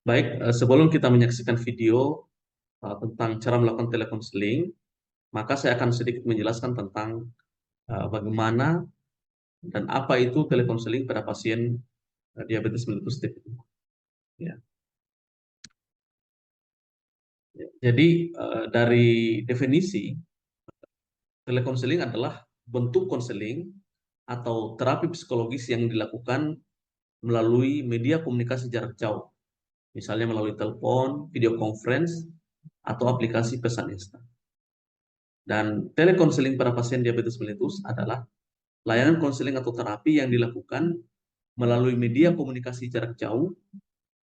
Baik, sebelum kita menyaksikan video tentang cara melakukan telekonseling, maka saya akan sedikit menjelaskan tentang bagaimana dan apa itu telekonseling pada pasien diabetes mellitus tipe 2. Ya. Jadi dari definisi, telekonseling adalah bentuk konseling atau terapi psikologis yang dilakukan melalui media komunikasi jarak jauh, misalnya melalui telepon, video conference, atau aplikasi pesan instan. Dan telekonseling pada pasien diabetes mellitus adalah layanan konseling atau terapi yang dilakukan melalui media komunikasi jarak jauh,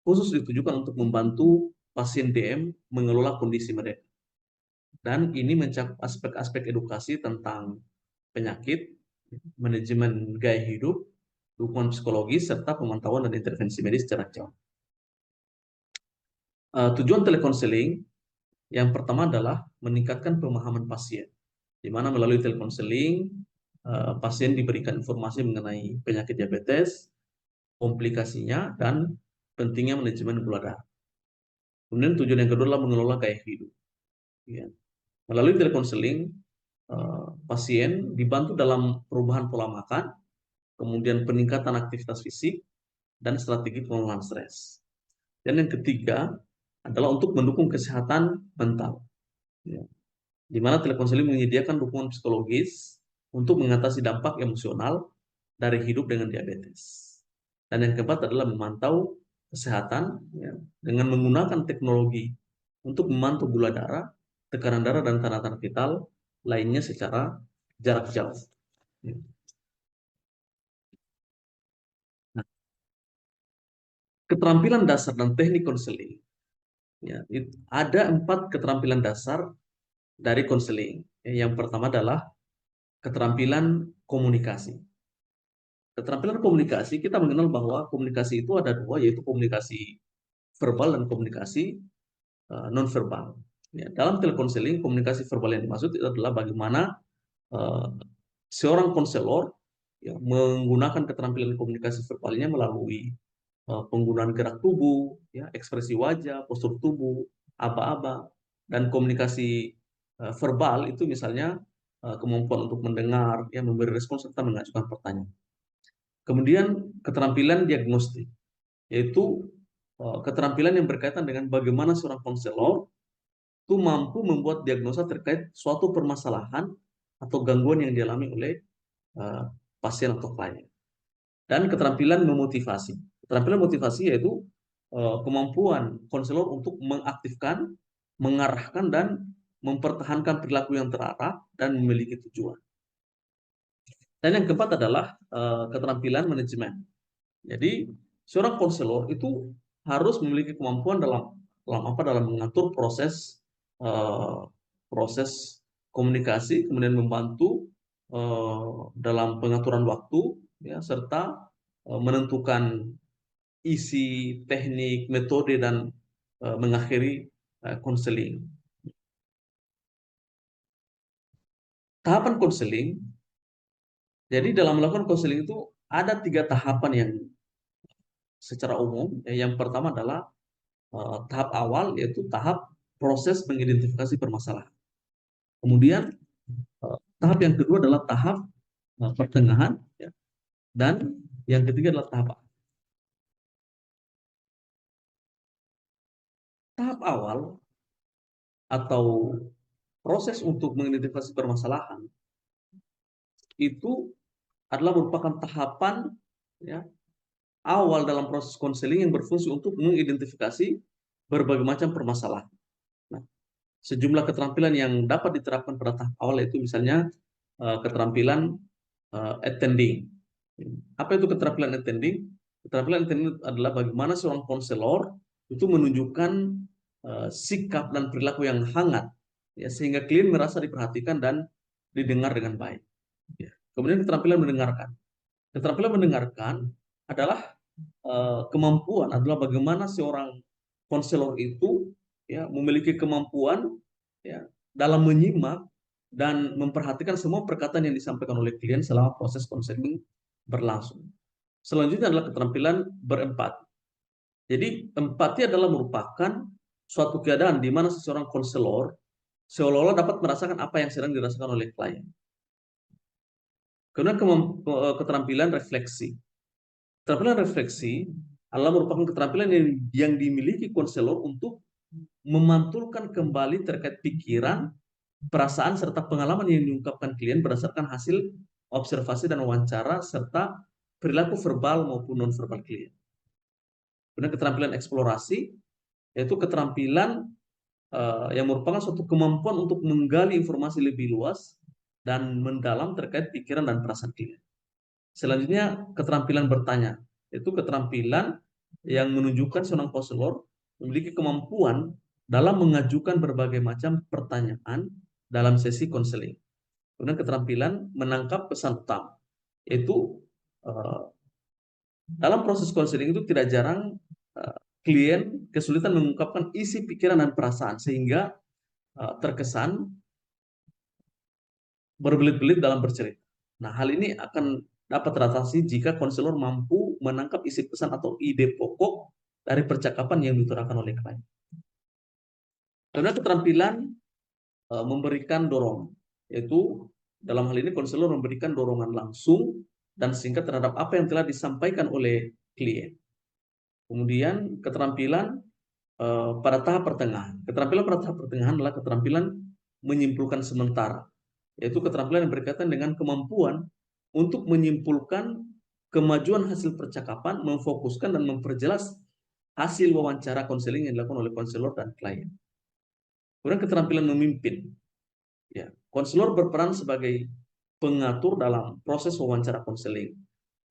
khusus ditujukan untuk membantu pasien DM mengelola kondisi mereka. Dan ini mencakup aspek-aspek edukasi tentang penyakit, manajemen gaya hidup, dukungan psikologis, serta pemantauan dan intervensi medis jarak jauh. Tujuan telekonseling yang pertama adalah meningkatkan pemahaman pasien, di mana melalui telekonseling pasien diberikan informasi mengenai penyakit diabetes, komplikasinya, dan pentingnya manajemen gula darah. Kemudian tujuan yang kedua adalah mengelola gaya hidup. Ya. Melalui telekonseling, pasien dibantu dalam perubahan pola makan, kemudian peningkatan aktivitas fisik, dan strategi pengelolaan stres. Dan yang ketiga adalah untuk mendukung kesehatan mental. Ya. Di mana telekonseling menyediakan dukungan psikologis untuk mengatasi dampak emosional dari hidup dengan diabetes. Dan yang keempat adalah memantau kesehatan ya, dengan menggunakan teknologi untuk memantau gula darah, tekanan darah, dan tanda-tanda vital lainnya secara jarak jauh. Ya. Nah, keterampilan dasar dan teknik konseling. Ya, ada 4 keterampilan dasar dari konseling. Yang pertama adalah keterampilan komunikasi. Keterampilan komunikasi, kita mengenal bahwa komunikasi itu ada dua, yaitu komunikasi verbal dan komunikasi non-verbal. Ya, dalam telekonseling, komunikasi verbal yang dimaksud itu adalah bagaimana uh, seorang konselor ya, menggunakan keterampilan komunikasi verbalnya melalui penggunaan gerak tubuh, ya, ekspresi wajah, postur tubuh, aba-aba, dan komunikasi verbal itu misalnya kemampuan untuk mendengar, ya, memberi respons serta mengajukan pertanyaan. Kemudian keterampilan diagnostik, yaitu keterampilan yang berkaitan dengan bagaimana seorang konselor itu mampu membuat diagnosa terkait suatu permasalahan atau gangguan yang dialami oleh pasien atau klien. Dan keterampilan memotivasi. Keterampilan motivasi yaitu kemampuan konselor untuk mengaktifkan, mengarahkan, dan mempertahankan perilaku yang terarah dan memiliki tujuan. Dan yang keempat adalah keterampilan manajemen. Jadi seorang konselor itu harus memiliki kemampuan dalam mengatur proses komunikasi, kemudian membantu dalam pengaturan waktu, ya, serta menentukan isi, teknik, metode, dan mengakhiri konseling. Tahapan konseling. Jadi dalam melakukan konseling itu ada 3 tahapan yang secara umum. Yang pertama adalah tahap awal, yaitu tahap proses mengidentifikasi permasalahan. Kemudian tahap yang kedua adalah tahap pertengahan, ya, dan yang ketiga adalah tahap awal atau proses untuk mengidentifikasi permasalahan itu adalah merupakan tahapan, ya, awal dalam proses konseling yang berfungsi untuk mengidentifikasi berbagai macam permasalahan. Nah, sejumlah keterampilan yang dapat diterapkan pada tahap awal itu misalnya keterampilan attending. Apa itu keterampilan attending? Keterampilan attending adalah bagaimana seorang konselor itu menunjukkan sikap dan perilaku yang hangat, ya, sehingga klien merasa diperhatikan dan didengar dengan baik. Ya. Kemudian keterampilan mendengarkan. Keterampilan mendengarkan adalah kemampuan adalah bagaimana seorang konselor itu, ya, memiliki kemampuan, ya, dalam menyimak dan memperhatikan semua perkataan yang disampaikan oleh klien selama proses konseling berlangsung. Selanjutnya adalah keterampilan berempati. Jadi empati adalah merupakan suatu keadaan di mana seseorang konselor seolah-olah dapat merasakan apa yang sedang dirasakan oleh klien. Kemudian keterampilan refleksi. Keterampilan refleksi adalah merupakan keterampilan yang dimiliki konselor untuk memantulkan kembali terkait pikiran, perasaan, serta pengalaman yang diungkapkan klien berdasarkan hasil observasi dan wawancara, serta perilaku verbal maupun non-verbal klien. Kemudian keterampilan eksplorasi, yaitu keterampilan yang merupakan suatu kemampuan untuk menggali informasi lebih luas dan mendalam terkait pikiran dan perasaan klien. Selanjutnya, keterampilan bertanya, yaitu keterampilan yang menunjukkan seorang konselor memiliki kemampuan dalam mengajukan berbagai macam pertanyaan dalam sesi konseling. Kemudian keterampilan menangkap pesan utama, yaitu dalam proses konseling itu tidak jarang klien kesulitan mengungkapkan isi pikiran dan perasaan sehingga terkesan berbelit-belit dalam bercerita. Nah, hal ini akan dapat teratasi jika konselor mampu menangkap isi pesan atau ide pokok dari percakapan yang diutarakan oleh klien. Kemudian keterampilan memberikan dorongan, yaitu dalam hal ini konselor memberikan dorongan langsung dan singkat terhadap apa yang telah disampaikan oleh klien. Kemudian keterampilan pada tahap pertengahan. Keterampilan pada tahap pertengahan adalah keterampilan menyimpulkan sementara, yaitu keterampilan yang berkaitan dengan kemampuan untuk menyimpulkan kemajuan hasil percakapan, memfokuskan dan memperjelas hasil wawancara konseling yang dilakukan oleh konselor dan klien. Kemudian keterampilan memimpin. Ya, konselor berperan sebagai pengatur dalam proses wawancara konseling.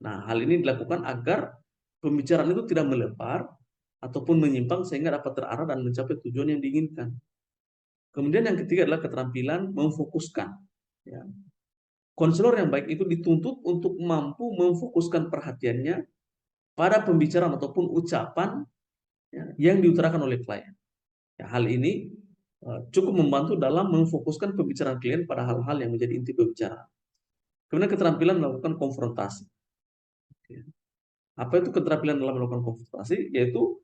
Nah, hal ini dilakukan agar pembicaraan itu tidak melebar ataupun menyimpang sehingga dapat terarah dan mencapai tujuan yang diinginkan. Kemudian yang ketiga adalah keterampilan memfokuskan. Ya. Konselor yang baik itu dituntut untuk mampu memfokuskan perhatiannya pada pembicaraan ataupun ucapan yang diutarakan oleh klien. Ya, hal ini cukup membantu dalam memfokuskan pembicaraan klien pada hal-hal yang menjadi inti pembicaraan. Kemudian keterampilan melakukan konfrontasi. Apa itu keterampilan dalam melakukan konfrontasi? Yaitu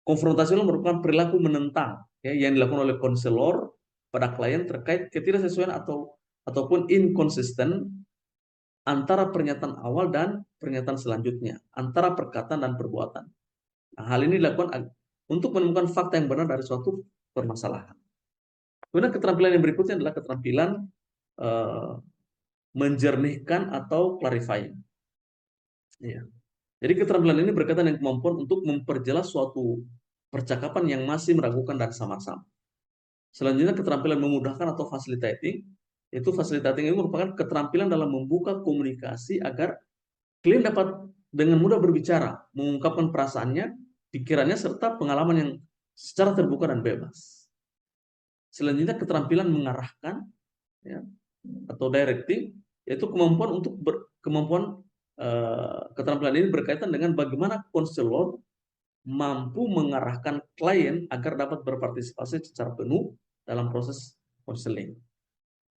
konfrontasi merupakan perilaku menentang yang dilakukan oleh konselor pada klien terkait ketidaksesuaian ataupun inkonsisten antara pernyataan awal dan pernyataan selanjutnya, antara perkataan dan perbuatan. Nah, hal ini dilakukan untuk menemukan fakta yang benar dari suatu permasalahan. Kemudian keterampilan yang berikutnya adalah keterampilan menjernihkan atau clarifying. Ya. Jadi keterampilan ini berkaitan dengan kemampuan untuk memperjelas suatu percakapan yang masih meragukan dan samar-samar. Selanjutnya keterampilan memudahkan atau facilitating. Itu facilitating ini merupakan keterampilan dalam membuka komunikasi agar klien dapat dengan mudah berbicara, mengungkapkan perasaannya, pikirannya, serta pengalaman yang secara terbuka dan bebas. Selanjutnya keterampilan mengarahkan atau directing, yaitu kemampuan untuk keterampilan ini berkaitan dengan bagaimana konselor mampu mengarahkan klien agar dapat berpartisipasi secara penuh dalam proses konseling.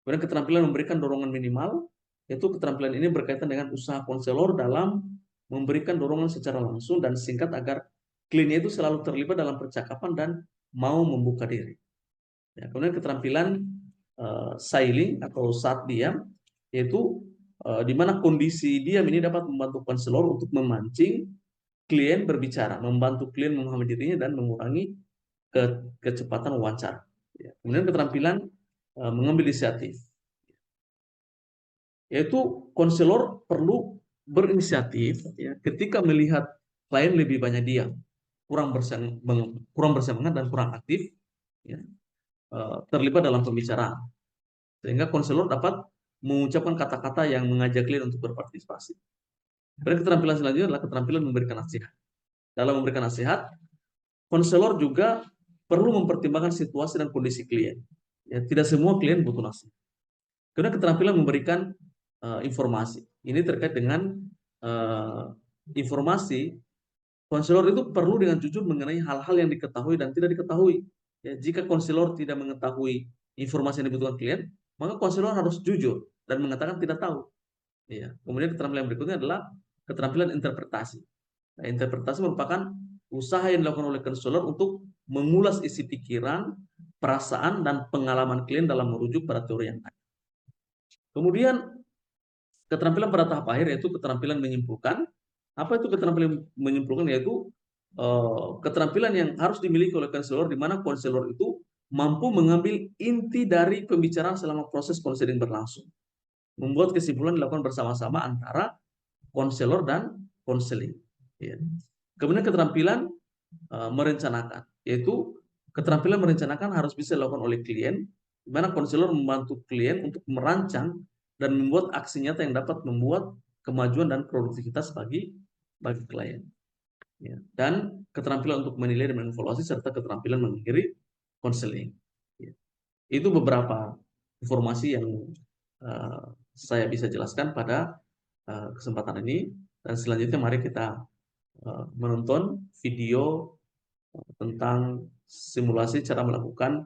Kemudian keterampilan memberikan dorongan minimal, yaitu keterampilan ini berkaitan dengan usaha konselor dalam memberikan dorongan secara langsung dan singkat agar kliennya itu selalu terlibat dalam percakapan dan mau membuka diri. Ya, kemudian keterampilan siling atau saat diam, yaitu di mana kondisi diam ini dapat membantu konselor untuk memancing klien berbicara, membantu klien memahami dirinya dan mengurangi kecepatan wawancara. Ya, kemudian keterampilan mengambil inisiatif, yaitu konselor perlu berinisiatif ketika melihat klien lebih banyak diam, kurang bersemangat dan kurang aktif, terlibat dalam pembicaraan, sehingga konselor dapat mengucapkan kata-kata yang mengajak klien untuk berpartisipasi. Dan keterampilan selanjutnya adalah keterampilan memberikan nasihat. Dalam memberikan nasihat, konselor juga perlu mempertimbangkan situasi dan kondisi klien. Ya, tidak semua klien butuh nasihat. Karena keterampilan memberikan informasi. Ini terkait dengan informasi. Konselor itu perlu dengan jujur mengenai hal-hal yang diketahui dan tidak diketahui. Ya, jika konselor tidak mengetahui informasi yang dibutuhkan klien, maka konselor harus jujur dan mengatakan tidak tahu. Ya. Kemudian keterampilan berikutnya adalah keterampilan interpretasi. Nah, interpretasi merupakan usaha yang dilakukan oleh konselor untuk mengulas isi pikiran, perasaan, dan pengalaman klien dalam merujuk pada teori yang ada. Kemudian keterampilan pada tahap akhir yaitu keterampilan menyimpulkan. Apa itu keterampilan menyimpulkan? Yaitu keterampilan yang harus dimiliki oleh konselor, di mana konselor itu mampu mengambil inti dari pembicaraan selama proses konseling berlangsung, membuat kesimpulan dilakukan bersama-sama antara konselor dan konseling. Ya. Kemudian keterampilan merencanakan, yaitu keterampilan merencanakan harus bisa dilakukan oleh klien, di mana konselor membantu klien untuk merancang dan membuat aksi nyata yang dapat membuat kemajuan dan produktivitas bagi klien. Ya. Dan keterampilan untuk menilai dan mengevaluasi serta keterampilan mengakhiri konseling. Ya. Itu beberapa informasi yang saya bisa jelaskan pada kesempatan ini. Dan selanjutnya mari kita menonton video tentang simulasi cara melakukan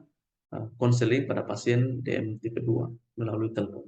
konseling pada pasien DM tipe 2 melalui telepon.